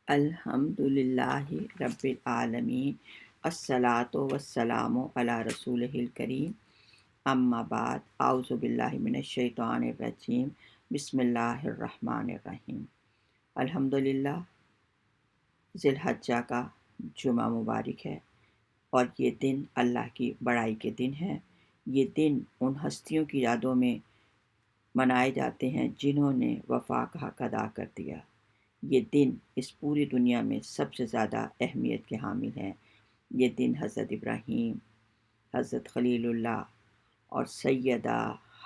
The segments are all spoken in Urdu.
الحمدللہ رب العالمین الصلاۃ والسلام علی رسول الکریم اما بعد اعوذ باللہ من الشیطان الرجیم بسم اللہ الرحمن الرحیم۔ الحمدللہ ذی الحجہ کا جمعہ مبارک ہے اور یہ دن اللہ کی بڑائی کے دن ہیں۔ یہ دن ان ہستیوں کی یادوں میں منائے جاتے ہیں جنہوں نے وفا کا حق ادا کر دیا۔ یہ دن اس پوری دنیا میں سب سے زیادہ اہمیت کے حامل ہیں۔ یہ دن حضرت ابراہیم، حضرت خلیل اللہ اور سیدہ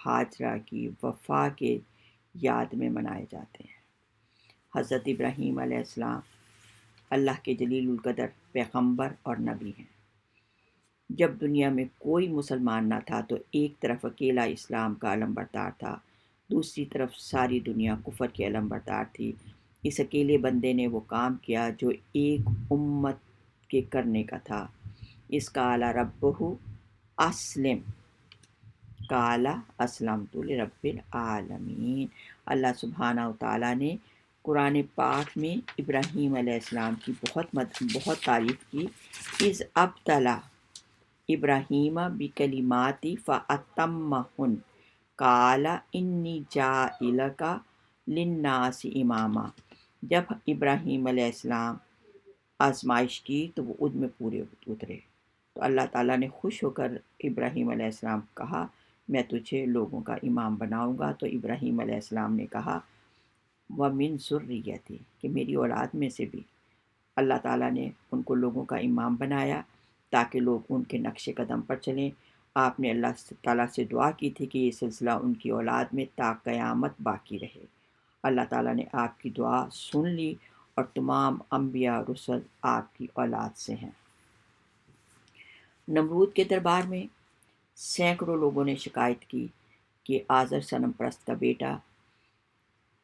ہاجرہ کی وفا کے یاد میں منائے جاتے ہیں۔ حضرت ابراہیم علیہ السلام اللہ کے جلیل القدر پیغمبر اور نبی ہیں۔ جب دنیا میں کوئی مسلمان نہ تھا تو ایک طرف اکیلا اسلام کا علمبردار تھا، دوسری طرف ساری دنیا کفر کے علمبردار تھی۔ اس اکیلے بندے نے وہ کام کیا جو ایک امت کے کرنے کا تھا۔ اس قال ربہ اسلم، قال اسلمت لرب العالمین۔ اللہ سبحانہ و تعالیٰ نے قرآن پاک میں ابراہیم علیہ السلام کی بہت تعریف کی۔ اذ ابتلی ابراہیم بکلمات فاتمہن قال انی جاعلک للناس اماما۔ جب ابراہیم علیہ السلام آزمائش کی تو وہ ان میں پورے اترے، تو اللہ تعالیٰ نے خوش ہو کر ابراہیم علیہ السلام کہا میں تجھے لوگوں کا امام بناؤں گا۔ تو ابراہیم علیہ السلام نے کہا وَمِن ذُرِّيَّتِي، کہ میری اولاد میں سے بھی۔ اللہ تعالیٰ نے ان کو لوگوں کا امام بنایا تاکہ لوگ ان کے نقش قدم پر چلیں۔ آپ نے اللہ تعالیٰ سے دعا کی تھی کہ یہ سلسلہ ان کی اولاد میں تا قیامت باقی رہے۔ اللہ تعالیٰ نے آپ کی دعا سن لی اور تمام انبیاء رسل آپ کی اولاد سے ہیں۔ نمرود کے دربار میں سینکڑوں لوگوں نے شکایت کی کہ آزر صنم پرست کا بیٹا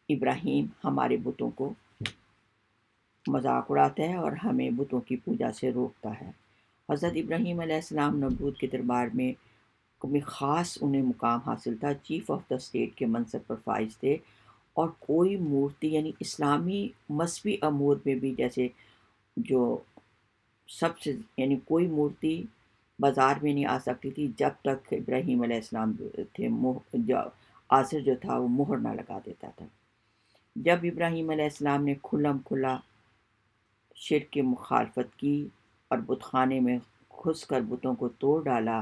ابراہیم ہمارے بتوں کو مذاق اڑاتا ہے اور ہمیں بتوں کی پوجا سے روکتا ہے۔ حضرت ابراہیم علیہ السلام نمرود کے دربار میں خاص انہیں مقام حاصل تھا، چیف آف دا اسٹیٹ کے منصب پر فائز تھے، اور کوئی مورتی یعنی اسلامی مذہبی امور میں بھی جیسے جو سب سے یعنی کوئی مورتی بازار میں نہیں آ سکتی تھی جب تک ابراہیم علیہ السلام تھے آزر جو تھا وہ مہر نہ لگا دیتا تھا۔ جب ابراہیم علیہ السلام نے کھلم کھلا شرک کی مخالفت کی اور بت خانے میں گھس کر بتوں کو توڑ ڈالا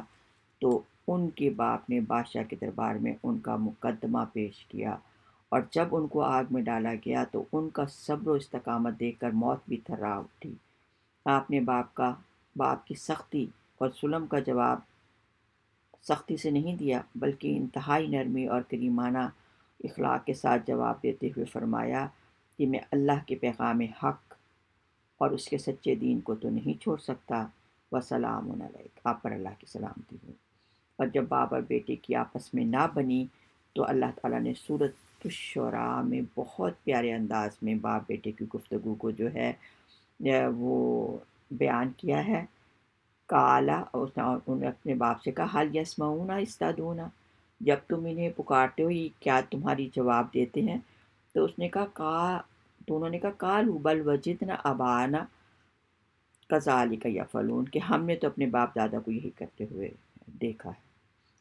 تو ان کے باپ نے بادشاہ کے دربار میں ان کا مقدمہ پیش کیا، اور جب ان کو آگ میں ڈالا گیا تو ان کا صبر و استقامت دیکھ کر موت بھی تھرا اٹھی۔ آپ نے باپ کی سختی اور ظلم کا جواب سختی سے نہیں دیا بلکہ انتہائی نرمی اور کریمانہ اخلاق کے ساتھ جواب دیتے ہوئے فرمایا کہ میں اللہ کے پیغام حق اور اس کے سچے دین کو تو نہیں چھوڑ سکتا، وسلام علیک، آپ پر اللہ کی سلامتی ہو۔ اور جب باپ اور بیٹے کی آپس میں نہ بنی تو اللہ تعالیٰ نے سورۃ الشعراء میں بہت پیارے انداز میں باپ بیٹے کی گفتگو کو جو ہے وہ بیان کیا ہے۔ کالا، انہوں نے اپنے باپ سے کہا حل یسمعون استدعونا، جب تم انہیں پکارتے ہو یہ کیا تمہاری جواب دیتے ہیں؟ تو انہوں نے کہا قالوا بل وجدنا آباءنا کذالک یفعلون، کہ ہم نے تو اپنے باپ دادا کو یہی کرتے ہوئے دیکھا ہے،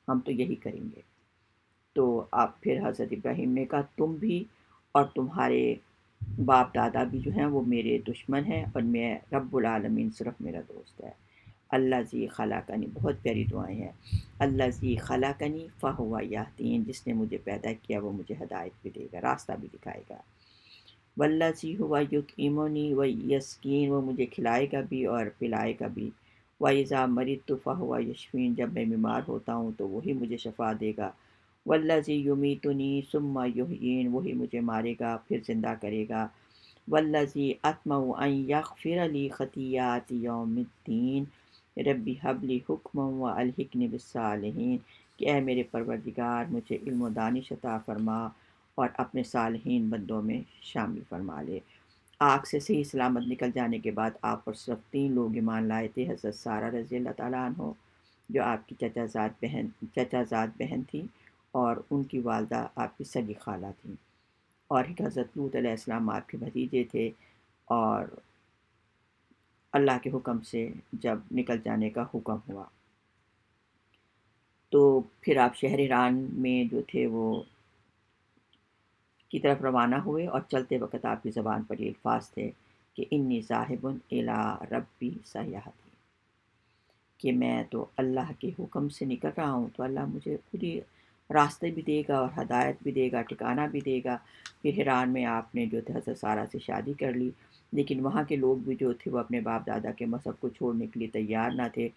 ہم تو یہی کریں گے۔ تو آپ پھر حضرت ابراہیم نے کہا تم بھی اور تمہارے باپ دادا بھی جو ہیں وہ میرے دشمن ہیں اور میں رب العالمین صرف میرا دوست ہے۔ اللہ ذی خلقنی، بہت پیاری دعائیں ہیں۔ اللہ ذی خلقنی فہو یہدین، جس نے مجھے پیدا کیا وہ مجھے ہدایت بھی دے گا، راستہ بھی دکھائے گا۔ والذی ہوا یطعمنی ویسقین، وہ مجھے کھلائے گا بھی اور پلائے گا بھی۔ واذا مرضت فہو یشفین، جب میں بیمار ہوتا ہوں تو وہی مجھے شفا دے گا۔ والذی یمیتنی ثم یحیین، وہی مجھے مارے گا پھر زندہ کرے گا۔ والذی اطمع ان یغفر لی خطیئاتی یوم الدین، ربی ہب لی حکما والحقنی بالصالحین، کہ اے میرے پروردگار مجھے علم و دانش عطا فرما اور اپنے صالحین بندوں میں شامل فرما لے۔ آگ سے صحیح سلامت نکل جانے کے بعد آپ پر صرف 3 لوگ ایمان لائے تھے، حضرت سارہ رضی اللہ تعالیٰ عنہ جو آپ کی چچا زاد بہن تھی اور ان کی والدہ آپ کی سگی خالہ تھیں، اور ایک حضرت لوط علیہ السلام آپ کے بھتیجے تھے اور اللہ کے حکم سے جب نکل جانے کا حکم ہوا تو پھر آپ شہر ایران میں جو تھے وہ کی طرف روانہ ہوئے، اور چلتے وقت آپ کی زبان پر یہ الفاظ تھے کہ انی ذاہب الی ربی سیہدی، کہ میں تو اللہ کے حکم سے نکل رہا ہوں تو اللہ مجھے خود ہی راستے بھی دے گا اور ہدایت بھی دے گا، ٹھکانہ بھی دے گا۔ پھر حیران میں آپ نے جو تھے حضرت سارہ سے شادی کر لی، لیکن وہاں کے لوگ بھی جو تھے وہ اپنے باپ دادا کے مذہب کو چھوڑنے کے لیے تیار نہ تھے۔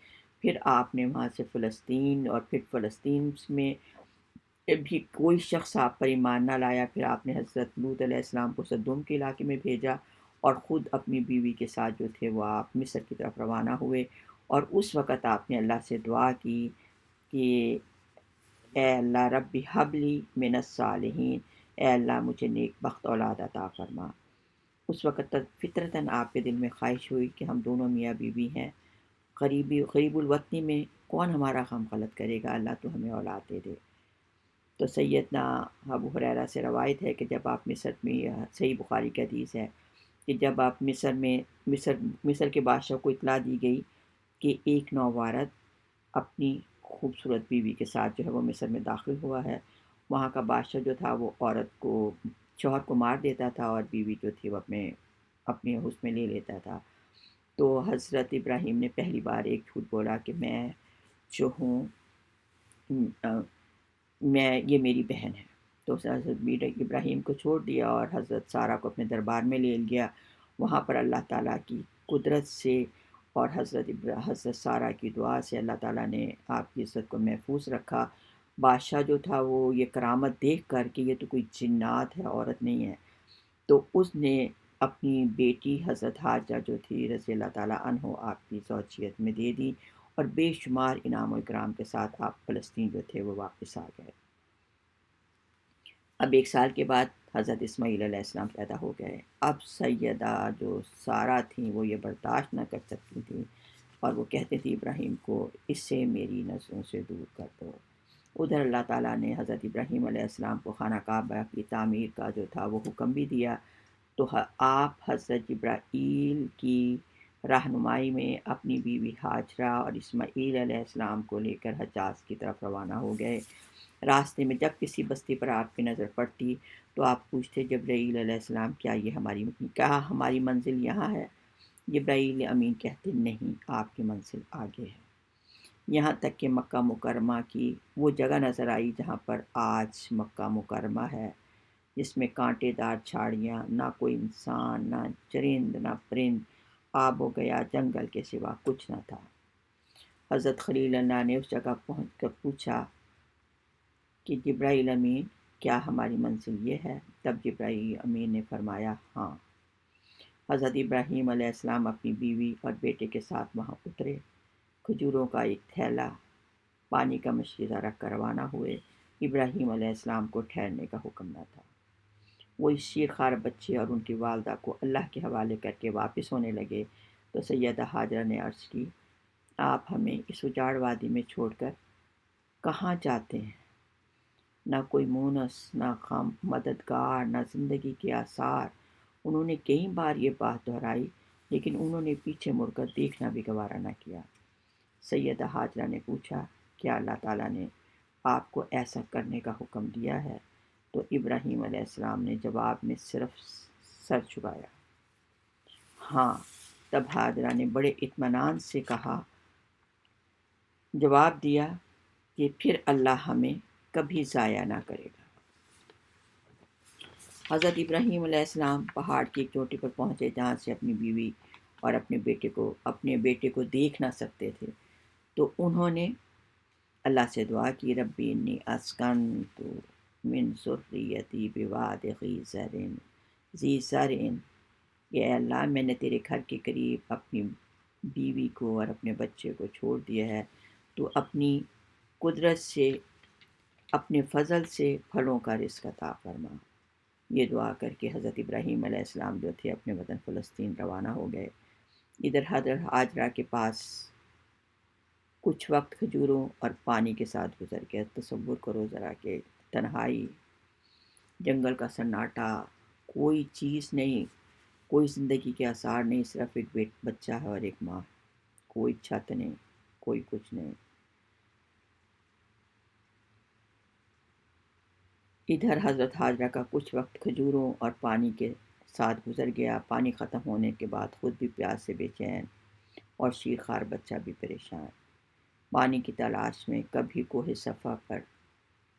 پھر آپ نے وہاں سے فلسطین، اور پھر فلسطین میں بھی کوئی شخص آپ پر ایمان نہ لایا، پھر آپ نے حضرت لوط علیہ السلام کو سدوم کے علاقے میں بھیجا، اور خود اپنی بیوی کے ساتھ جو تھے وہ آپ مصر کی طرف روانہ ہوئے۔ اور اس وقت آپ نے اللہ سے دعا کی کہ اے اللہ رب حبلی من الصالحین، اے اللہ مجھے نیک بخت اولاد عطا فرما۔ اس وقت فطرتاً آپ کے دل میں خواہش ہوئی کہ ہم دونوں میاں بیوی ہیں، قریب الوطنی میں کون ہمارا غم غلط کرے گا، اللہ تو ہمیں اولاد دے دے۔ تو سیدنا ابو ہریرہ سے روایت ہے کہ جب آپ مصر میں، صحیح بخاری کی حدیث ہے کہ جب آپ مصر کے بادشاہ کو اطلاع دی گئی کہ ایک نوعورت اپنی خوبصورت بیوی کے ساتھ جو ہے وہ مصر میں داخل ہوا ہے، وہاں کا بادشاہ جو تھا وہ عورت کو، شوہر کو مار دیتا تھا اور بیوی جو تھی وہ اپنے ہوش میں لے لیتا تھا۔ تو حضرت ابراہیم نے پہلی بار ایک جھوٹ بولا کہ میں جو ہوں، یہ میری بہن ہے۔ تو اس نے حضرت ابراہیم کو چھوڑ دیا اور حضرت سارہ کو اپنے دربار میں لے گیا۔ وہاں پر اللہ تعالیٰ کی قدرت سے اور حضرت سارہ کی دعا سے اللہ تعالیٰ نے آپ کی عزت کو محفوظ رکھا۔ بادشاہ جو تھا وہ یہ کرامت دیکھ کر کہ یہ تو کوئی جنات ہے، عورت نہیں ہے، تو اس نے اپنی بیٹی حضرت حاجرہ جو تھی رضی اللہ تعالیٰ عنہ آپ کی زوجیت میں دے دی، اور بے شمار انعام و اکرام کے ساتھ آپ فلسطین جو تھے وہ واپس آ گئے۔ اب 1 سال کے بعد حضرت اسماعیل علیہ السلام پیدا ہو گئے۔ اب سیدہ جو سارہ تھیں وہ یہ برداشت نہ کر سکتی تھیں، اور وہ کہتے تھے ابراہیم کو اسے میری نظروں سے دور کر دو۔ ادھر اللہ تعالیٰ نے حضرت ابراہیم علیہ السلام کو خانہ کعبہ کی تعمیر کا جو تھا وہ حکم بھی دیا، تو آپ حضرت جبرائیل کی رہنمائی میں اپنی بیوی حاجرہ اور اسماعیل علیہ السلام کو لے کر حجاز کی طرف روانہ ہو گئے۔ راستے میں جب کسی بستی پر آپ کی نظر پڑتی تو آپ پوچھتے جبرائیل علیہ السلام کیا ہماری منزل یہاں ہے؟ جبرائیل امین کہتے نہیں، آپ کی منزل آگے ہے۔ یہاں تک کہ مکہ مکرمہ کی وہ جگہ نظر آئی جہاں پر آج مکہ مکرمہ ہے، جس میں کانٹے دار جھاڑیاں، نہ کوئی انسان، نہ چرند نہ پرند، آب و گیا جنگل کے سوا کچھ نہ تھا۔ حضرت خلیل اللہ نے اس جگہ پہنچ کر پوچھا کہ جبرائیل امین کیا ہماری منزل یہ ہے؟ تب جبرائیل امین نے فرمایا ہاں۔ حضرت ابراہیم علیہ السلام اپنی بیوی اور بیٹے کے ساتھ وہاں اترے، کھجوروں کا ایک تھیلا، پانی کا مشکیزہ رکھ کر روانہ ہوئے۔ ابراہیم علیہ السلام کو ٹھہرنے کا حکم نہ تھا۔ وہ اس شیرخوار بچے اور ان کی والدہ کو اللہ کے حوالے کر کے واپس ہونے لگے تو سیدہ حاجرہ نے عرض کی، آپ ہمیں اس اجاڑ وادی میں چھوڑ کر کہاں جاتے ہیں؟ نہ کوئی مونس، نہ غم، مددگار، نہ زندگی کے آثار۔ انہوں نے کئی بار یہ بات دہرائی، لیکن انہوں نے پیچھے مڑ کر دیکھنا بھی گوارا نہ کیا۔ سیدہ حاجرہ نے پوچھا، کیا اللہ تعالیٰ نے آپ کو ایسا کرنے کا حکم دیا ہے؟ تو ابراہیم علیہ السلام نے جواب میں صرف سر جھکایا، ہاں۔ تب حاجرہ نے بڑے اطمینان سے جواب دیا کہ پھر اللہ ہمیں کبھی ضائع نہ کرے گا۔ حضرت ابراہیم علیہ السلام پہاڑ کی ایک چوٹی پر پہنچے جہاں سے اپنی بیوی اور اپنے بیٹے کو دیکھ نہ سکتے تھے، تو انہوں نے اللہ سے دعا کی، ربی انی اسکنت من ذریتی بواد ذی زرع، اے اللہ میں نے تیرے گھر کے قریب اپنی بیوی کو اور اپنے بچے کو چھوڑ دیا ہے، تو اپنی قدرت سے، اپنے فضل سے پھلوں کا رزق عطا فرما۔ یہ دعا کر کے حضرت ابراہیم علیہ السلام جو تھے اپنے وطن فلسطین روانہ ہو گئے۔ ادھر حضرت حاجرہ کے پاس کچھ وقت کھجوروں اور پانی کے ساتھ گزر گیا۔ تصور کرو ذرا کہ تنہائی، جنگل کا سناٹا، کوئی چیز نہیں، کوئی زندگی کے آثار نہیں، صرف ایک بچہ ہے اور ایک ماں، کوئی چھت نہیں، کوئی کچھ نہیں۔ ادھر حضرت حاجرہ کا کچھ وقت کھجوروں اور پانی کے ساتھ گزر گیا۔ پانی ختم ہونے کے بعد خود بھی پیاس سے بے چین اور شیرخوار بچہ بھی پریشان، پانی کی تلاش میں کبھی کوہ صفا پر،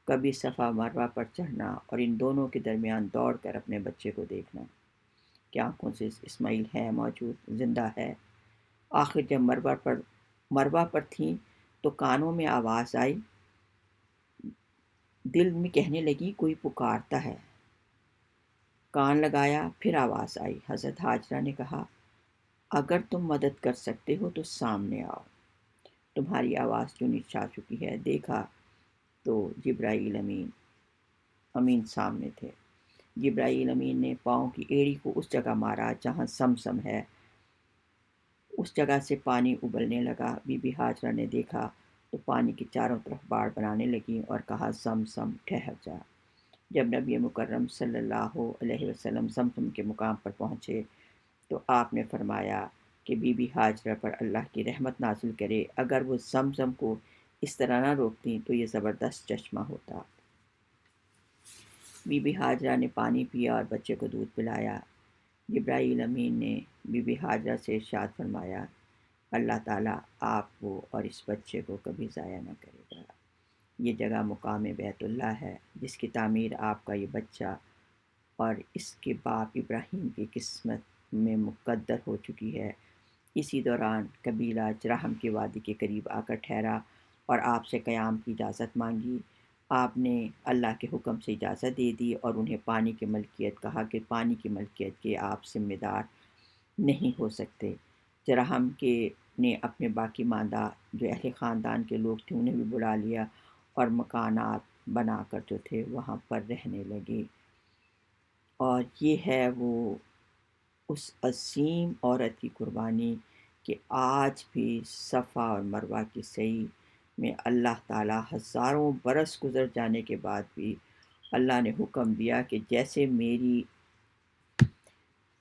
کبھی صفا مروہ پر چڑھنا اور ان دونوں کے درمیان دوڑ کر اپنے بچے کو دیکھنا کہ آنکھوں سے اسماعیل ہے موجود، زندہ ہے۔ آخر جب مروہ پر تھیں تو کانوں میں آواز آئی، دل میں کہنے لگی کوئی پکارتا ہے۔ کان لگایا، پھر آواز آئی۔ حضرت حاجرہ نے کہا، اگر تم مدد کر سکتے ہو تو سامنے آؤ، تمہاری آواز کیوں نیچے آ چکی ہے۔ دیکھا تو جبرائیل امین سامنے تھے۔ جبرائیل امین نے پاؤں کی ایڑی کو اس جگہ مارا جہاں سمسم ہے، اس جگہ سے پانی ابلنے لگا۔ بی بی ہاجرہ نے دیکھا تو پانی کی چاروں طرف باڑ بنانے لگی اور کہا، سمسم ٹھہر جا۔ جب نبی مکرم صلی اللہ علیہ وسلم زمزم کے مقام پر پہنچے تو آپ نے فرمایا کہ بی بی ہاجرہ پر اللہ کی رحمت نازل کرے، اگر وہ زمزم کو اس طرح نہ روکتی تو یہ زبردست چشمہ ہوتا۔ بی بی ہاجرہ نے پانی پیا اور بچے کو دودھ پلایا۔ جبرائیل امین نے بی بی ہاجرہ سے ارشاد فرمایا، اللہ تعالیٰ آپ کو اور اس بچے کو کبھی ضائع نہ کرے گا۔ یہ جگہ مقام بیت اللہ ہے جس کی تعمیر آپ کا یہ بچہ اور اس کے باپ ابراہیم کی قسمت میں مقدر ہو چکی ہے۔ اسی دوران قبیلہ جرہم کے وادی کے قریب آ کر ٹھہرا اور آپ سے قیام کی اجازت مانگی۔ آپ نے اللہ کے حکم سے اجازت دے دی اور انہیں پانی کی ملکیت کہا کہ پانی کی ملکیت کے آپ ذمہ دار نہیں ہو سکتے۔ جرہم کے نے اپنے باقی ماندہ جو اہل خاندان کے لوگ تھے انہیں بھی بلا لیا اور مکانات بنا کر جو تھے وہاں پر رہنے لگے۔ اور یہ ہے وہ اس عظیم عورت کی قربانی کہ آج بھی صفا اور مروہ کی سعی میں اللہ تعالیٰ ہزاروں برس گزر جانے کے بعد بھی اللہ نے حکم دیا کہ جیسے میری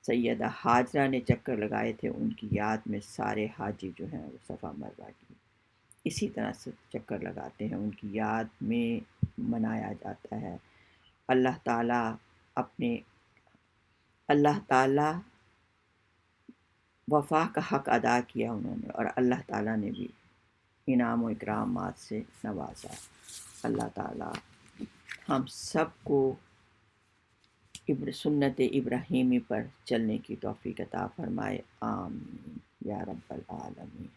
سیدہ حاجرہ نے چکر لگائے تھے ان کی یاد میں سارے حاجی جو ہیں وہ صفا مروہ کی اسی طرح سے چکر لگاتے ہیں، ان کی یاد میں منایا جاتا ہے۔ اللہ تعالیٰ وفا کا حق ادا کیا انہوں نے، اور اللہ تعالیٰ نے بھی انعام و اکرامات سے نوازا۔ اللہ تعالیٰ ہم سب کو سنت ابراہیمی پر چلنے کی توفیق عطا فرمائے، آمین یا رب العالمین۔